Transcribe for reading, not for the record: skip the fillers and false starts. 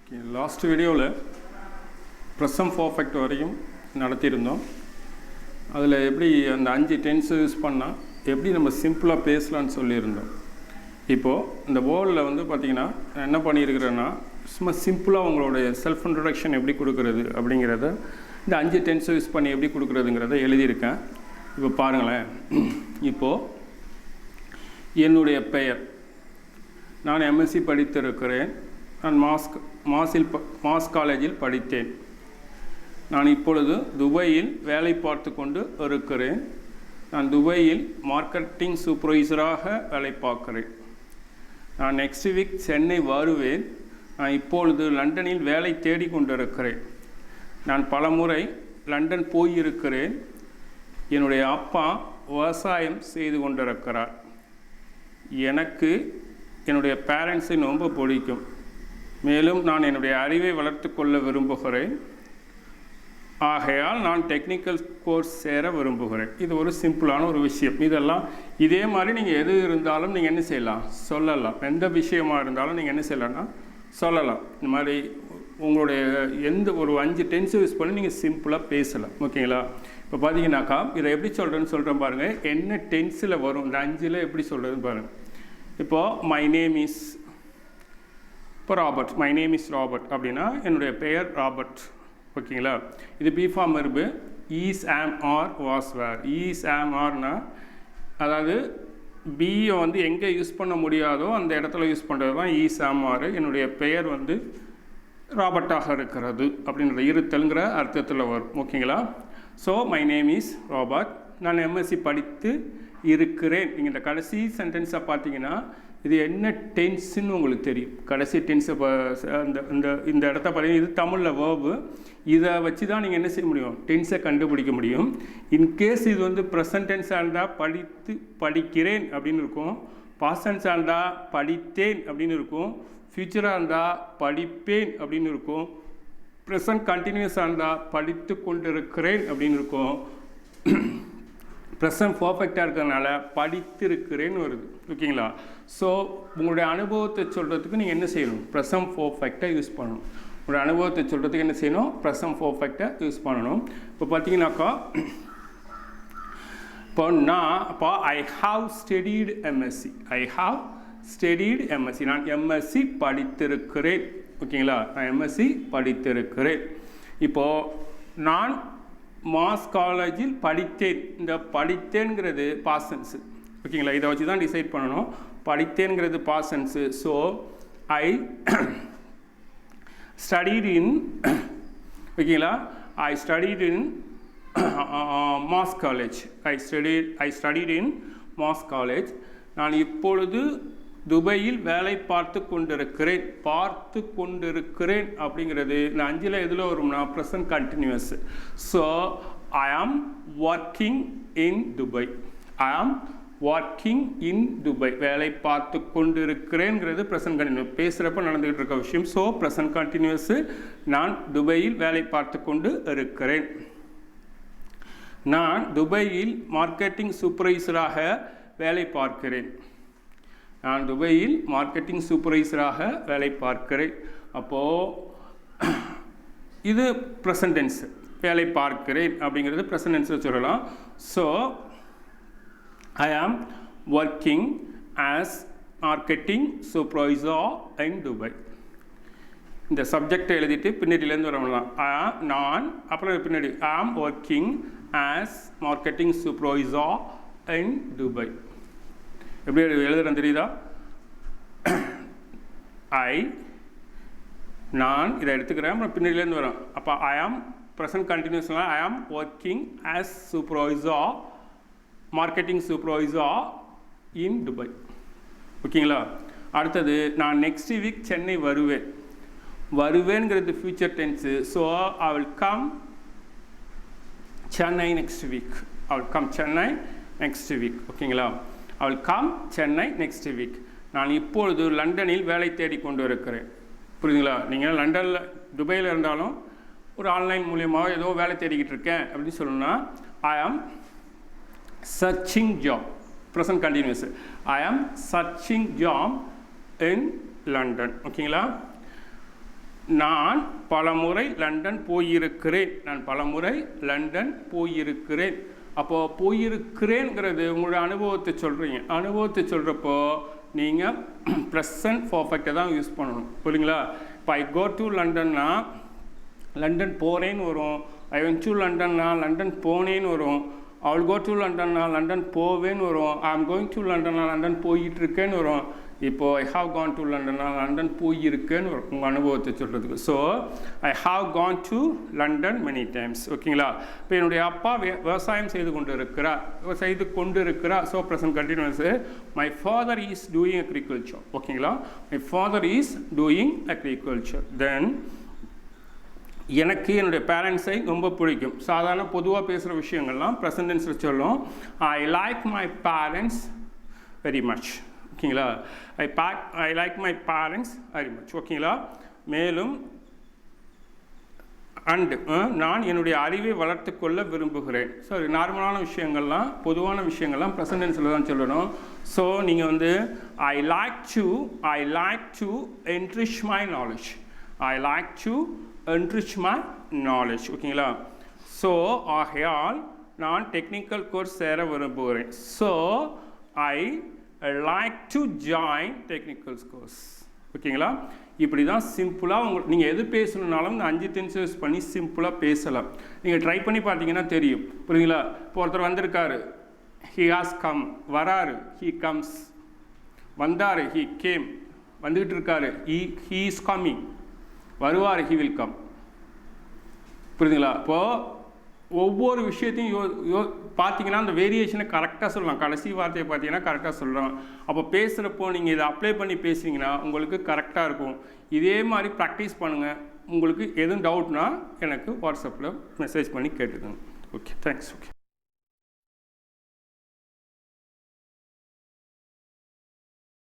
Okay, last வீடியோவில் present perfect வரையும் நடத்தியிருந்தோம். அதில் எப்படி அந்த 5 டென்ஸ் யூஸ் பண்ணால் எப்படி நம்ம சிம்பிளாக பேசலான்னு சொல்லியிருந்தோம். இப்போது இந்த வேர்ல்டில் வந்து பார்த்திங்கன்னா நான் என்ன பண்ணியிருக்கிறேன்னா, சும்மா சிம்பிளாக உங்களுடைய செல்ஃப் இன்ட்ரொடக்ஷன் எப்படி கொடுக்குறது அப்படிங்கிறத இந்த 5 டென்ஸ் யூஸ் பண்ணி எப்படி கொடுக்குறதுங்கிறத எழுதியிருக்கேன். இப்போ பாருங்களேன். இப்போது என்னுடைய பெயர், நான் எம்எஸ்சி படித்திருக்கிறேன். நான் மாஸ் காலேஜில் படித்தேன். நான் இப்பொழுது துபாயில் வேலை பார்த்து கொண்டு இருக்கிறேன். நான் துபாயில் மார்க்கெட்டிங் சூப்பர்வைசராக வேலை பார்க்குறேன். நான் நெக்ஸ்ட் வீக் சென்னை வருவேன். நான் இப்பொழுது லண்டனில் வேலை தேடி கொண்டிருக்கிறேன். நான் பலமுறை லண்டன் போயிருக்கிறேன். என்னுடைய அப்பா விவசாயம் செய்து கொண்டிருக்கிறார். எனக்கு என்னுடைய பேரண்ட்ஸை ரொம்ப பிடிக்கும். மேலும் நான் என்னுடைய அறிவை வளர்த்து கொள்ள விரும்புகிறேன். ஆகையால் நான் டெக்னிக்கல் கோர்ஸ் சேர விரும்புகிறேன். இது ஒரு சிம்பிளான ஒரு விஷயம். இதெல்லாம் இதே மாதிரி நீங்கள் எது இருந்தாலும் நீங்கள் என்ன செய்யலாம், சொல்லலாம். எந்த விஷயமாக இருந்தாலும் நீங்கள் என்ன செய்யலாம்னா சொல்லலாம். இந்த மாதிரி உங்களுடைய எந்த ஒரு 5 டென்ஸ் யூஸ் பண்ணி நீங்கள் சிம்பிளாக பேசலாம். ஓகேங்களா? இப்போ பார்த்தீங்கன்னாக்கா இதை எப்படி சொல்கிறேன்னு சொல்கிறேன் பாருங்கள். என்ன டென்ஸில் வரும், இந்த 5ல் எப்படி சொல்கிறதுன்னு பாருங்கள். இப்போது மை நேம் இஸ் இப்போ Robert. My name is Robert அப்படின்னா என்னுடைய பெயர் ராபர்ட். ஓகேங்களா? இது பி ஃபார்ம் வெர்பு. ஈஸ், ஆம், ஆர், வாஸ், வேர். ஈஸ், ஆம், ஆர்னா அதாவது பியை வந்து எங்கே யூஸ் பண்ண முடியாதோ அந்த இடத்துல யூஸ் பண்ணுறது தான் ஈஸ், ஆம், ஆர். என்னுடைய பெயர் வந்து ராபர்ட்டாக இருக்கிறது அப்படின்ற இருத்தல்ங்கிற அர்த்தத்தில் வரும். ஓகேங்களா? So my name is Robert. நான் எம்எஸ்சி படித்து இருக்கிறேன். நீங்கள் இந்த கடைசி சென்டென்ஸை பார்த்தீங்கன்னா இது என்ன டென்ஸுன்னு உங்களுக்கு தெரியும். கடைசி டென்ஸை இந்த இடத்த பார்த்தீங்கன்னா இது தமிழில் வேர்பு. இதை வச்சு தான் நீங்கள் என்ன செய்ய முடியும், டென்ஸை கண்டுபிடிக்க முடியும். இன்கேஸ் இது வந்து ப்ரெசன்ட் டென்ஸாக இருந்தால் படிக்கிறேன் அப்படின்னு இருக்கும். பாஸ்ட் டென்ஸாக இருந்தால் படித்தேன் அப்படின்னு இருக்கும். ஃப்யூச்சராக இருந்தால் படிப்பேன் அப்படின்னு இருக்கும். ப்ரெசன்ட் கண்டினியூஸாக இருந்தால் படித்து கொண்டிருக்கிறேன் அப்படின்னு இருக்கும். ப்ரெசன்ட் பர்ஃபெக்டாக இருக்கிறதுனால படித்திருக்கிறேன்னு வருது. ஓகேங்களா? ஸோ உங்களுடைய அனுபவத்தை சொல்கிறதுக்கு நீங்கள் என்ன செய்யணும், ப்ரெசன்ட் பர்ஃபெக்டாக யூஸ் பண்ணணும். உங்களுடைய அனுபவத்தை சொல்கிறதுக்கு என்ன செய்யணும், ப்ரெசன்ட் பர்ஃபெக்டாக யூஸ் பண்ணணும். இப்போ பார்த்தீங்கன்னாக்கா இப்போ I have studied MSc. I have studied MSc. நான் எம்எஸ்சி படித்திருக்கிறேன். ஓகேங்களா? நான் எம்எஸ்சி படித்திருக்கிறேன். இப்போது நான் மாஸ் காலேஜில் படித்தேன். இந்த படித்தேன்கிறது பாஸ்ட் டென்ஸ். ஓகேங்களா? இதை வச்சு தான் டிசைட் பண்ணணும். படித்தேன்கிறது past tense. So I studied in, ஓகேங்களா, I studied in mass college. I studied in mass college. நான் இப்பொழுது துபாயில் வேலை பார்த்து கொண்டிருக்கிறேன். பார்த்து கொண்டிருக்கிறேன் அப்படிங்கிறது இந்த 5ல் எதில் வரும்னா present continuous. So I am working in Dubai. I am working in Dubai. வேலை பார்த்து கொண்டிருக்கிறேங்கிறது ப்ரெசன்ட் கண்டினியூஸ். பேசுகிறப்ப நடந்துகிட்டு இருக்க விஷயம். So present continuous. நான் துபாயில் வேலை பார்த்து கொண்டு இருக்கிறேன். நான் துபாயில் மார்க்கெட்டிங் சூப்பர்வைசராக வேலை பார்க்கிறேன். நான் துபாயில் மார்க்கெட்டிங் சூப்பர்வைசராக வேலை பார்க்கிறேன். அப்போது இது ப்ரெசன்ட் டென்ஸ். வேலை பார்க்கிறேன் அப்படிங்கிறது ப்ரெசன்ட் டென்ஸில் சொல்லலாம். So I am working as marketing supervisor in Dubai. இந்த சப்ஜெக்டை எழுதிட்டு பின்னாடியிலேருந்து வரலாம். நான் அப்புறம் பின்னாடி I am working as marketing supervisor in Dubai. எப்படி எழுதுறேன் தெரியுதா? நான் இதை எடுத்துக்கிறேன், அப்புறம் பின்னாடியிலேருந்து வரேன். அப்போ ஐ ஆம் ப்ரெசன்ட் கண்டினியூஸ்னால் I am working as supervisor, marketing supervisor in Dubai. ஓகேங்களா? அடுத்தது நான் நெக்ஸ்ட் வீக் சென்னை வருவேன். வருவேங்கிறது future tense. So I will come Chennai next week. I will come Chennai next week. ஓகேங்களா? I will come Chennai next week. நான் இப்பொழுது லண்டனில் வேலை தேடி கொண்டு இருக்கிறேன். புரியுதுங்களா? நீங்கள் லண்டனில் துபாயில் இருந்தாலும் ஒரு ஆன்லைன் மூலியமாக ஏதோ வேலை தேடிக்கிட்டு இருக்கேன் அப்படின்னு சொல்லணும்னா I am searching job. Present continuous. I am searching job in London. ஓகேங்களா? நான் பலமுறை லண்டன் போயிருக்கிறேன். நான் பலமுறை லண்டன் போயிருக்கிறேன். அப்போது போயிருக்கிறேங்கிறது உங்களுடைய அனுபவத்தை சொல்கிறீங்க. அனுபவத்தை சொல்கிறப்போ நீங்கள் ப்ரெசன்ட் பர்ஃபெக்டை தான் யூஸ் பண்ணணும். புரியுங்களா? இப்போ ஐ கோ டு லண்டன்னா லண்டன் போகிறேன்னு வரும். ஐ வென்ட் டு லண்டன்னா லண்டன் போனேன்னு வரும். ஐ வில் கோ டு லண்டன்னா லண்டன் போவேன்னு வரும். ஐ ஆம் கோயிங் டு லண்டன்னா லண்டன் போயிட்டு இருக்கேன்னு வரும். இப்போது ஐ ஹாவ் கான் டு லண்டன்னா லண்டன் போயிருக்கேன்னு வரும் உங்கள் அனுபவத்தை சொல்கிறதுக்கு. So I have gone to London many times. ஓகேங்களா? இப்போ என்னுடைய அப்பா விவசாயம் செய்து கொண்டு இருக்கிறார். So present continuous. My father is doing agriculture. ஓகேங்களா? My father is doing agriculture. Then எனக்கு என்னுடைய பேரண்ட்ஸை ரொம்ப பிடிக்கும். சாதாரண பொதுவாக பேசுகிற விஷயங்கள்லாம் ப்ரெசன்ட் டென்ஸில் சொல்லும். I like my parents very much. ஓகேங்களா? I like my parents very much. ஓகேங்களா? மேலும் நான் என்னுடைய அறிவை வளர்த்து கொள்ள விரும்புகிறேன். ஸோ நார்மலான விஷயங்கள்லாம் பொதுவான விஷயங்கள்லாம் ப்ரெசன்ட் டென்ஸில் தான் சொல்லணும். ஸோ நீங்கள் வந்து I like to enrich my knowledge. I like to enrich my knowledge. ஓகேங்களா? ஸோ ஆகையால் நான் டெக்னிக்கல் கோர்ஸ் சேர விரும்புகிறேன். So I like to join technical course. ஓகேங்களா? இப்படி தான் சிம்பிளாக நீங்கள் எது பேசணுன்னாலும் இந்த 5 டென்ஸ் யூஸ் பண்ணி சிம்பிளாக பேசலாம். நீங்கள் ட்ரை பண்ணி பார்த்தீங்கன்னா தெரியும். புரியுங்களா? இப்போ ஒருத்தர் வந்திருக்காரு, ஹி ஹாஸ் கம். வராரு, ஹி கம்ஸ். வந்தார், ஹி கேம். வந்துக்கிட்டு இருக்காரு, ஹி இஸ் கம்மிங். வருவார், ஹி வில் கம். புரியுதுங்களா? இப்போது ஒவ்வொரு விஷயத்தையும் பார்த்தீங்கன்னா அந்த வேரியேஷனை கரெக்டாக சொல்லலாம். கடைசி வார்த்தையை பார்த்தீங்கன்னா கரெக்டாக சொல்கிறோம். அப்போ பேசுகிறப்போ நீங்கள் இதை அப்ளை பண்ணி பேசுனீங்கன்னா உங்களுக்கு கரெக்டாக இருக்கும். இதே மாதிரி ப்ராக்டிஸ் பண்ணுங்கள். உங்களுக்கு எதுவும் டவுட்னா எனக்கு வாட்ஸ்அப்பில் மெசேஜ் பண்ணி கேட்டுக்கோங்க. Okay, thanks. ஓகே.